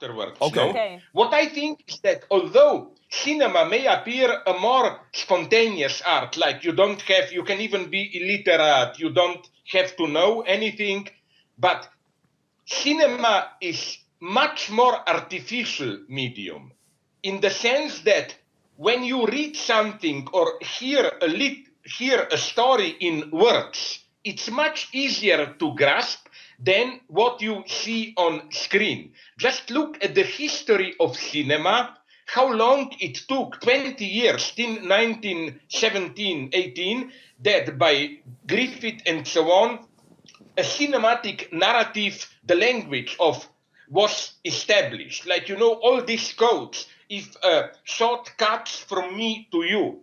afterwards. Okay. No? Okay. What I think is that although cinema may appear a more spontaneous art, like you can even be illiterate, you don't have to know anything, but cinema is much more artificial medium in the sense that when you read something or hear a story in words, it's much easier to grasp than what you see on screen. Just look at the history of cinema, how long it took, 20 years, till 1917, 18, that by Griffith and so on, a cinematic narrative, the language of was established. Like, all these codes, if a shot cuts from me to you,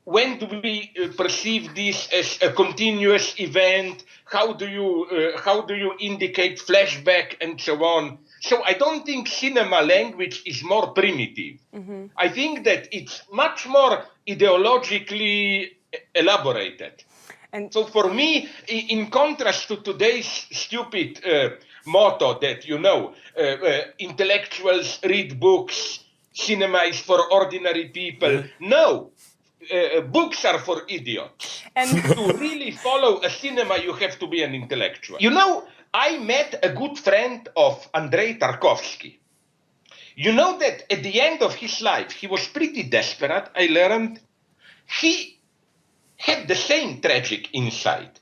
when do we perceive this as a continuous event? How do you indicate flashback and so on? So I don't think cinema language is more primitive. Mm-hmm. I think that it's much more ideologically elaborated. And so for me, in contrast to today's stupid motto that, intellectuals read books, cinema is for ordinary people. Mm-hmm. No, books are for idiots. And to really follow a cinema, you have to be an intellectual. I met a good friend of Andrei Tarkovsky. You know that at the end of his life, he was pretty desperate, I learned. He had the same tragic insight.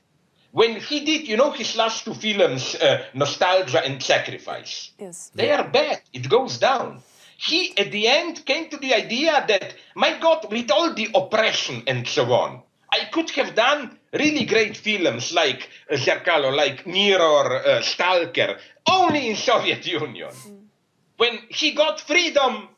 When he did, his last two films, Nostalgia and Sacrifice, yes, they are bad. It goes down. He, at the end, came to the idea that, my God, with all the oppression and so on, I could have done really great films like Zerkalo, like Mirror, Stalker, only in Soviet Union. When he got freedom,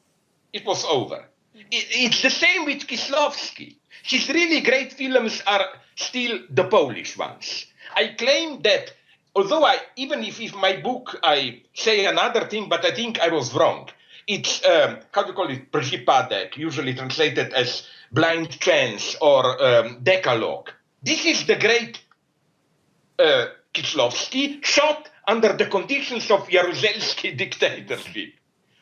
it was over. It's the same with Kieślowski. His really great films are still the Polish ones. I claim that, although even if in my book I say another thing, but I think I was wrong. It's, how do you call it, Przypadek, usually translated as blind chance or decalogue. This is the great Kieślowski shot under the conditions of Jaruzelski dictatorship.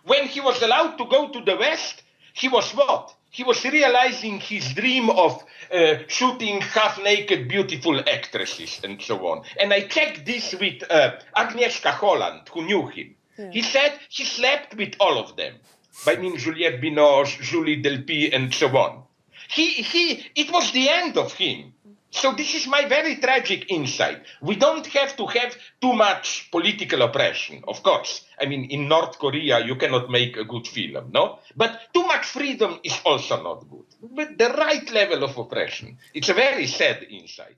When he was allowed to go to the West, he was what? He was realizing his dream of shooting half-naked beautiful actresses and so on. And I checked this with Agnieszka Holland, who knew him. Yeah. He said he slept with all of them. I mean, Juliette Binoche, Julie Delpy, and so on. It was the end of him. So this is my very tragic insight. We don't have to have too much political oppression, of course. I mean, in North Korea, you cannot make a good film, no? But too much freedom is also not good. But the right level of oppression, it's a very sad insight.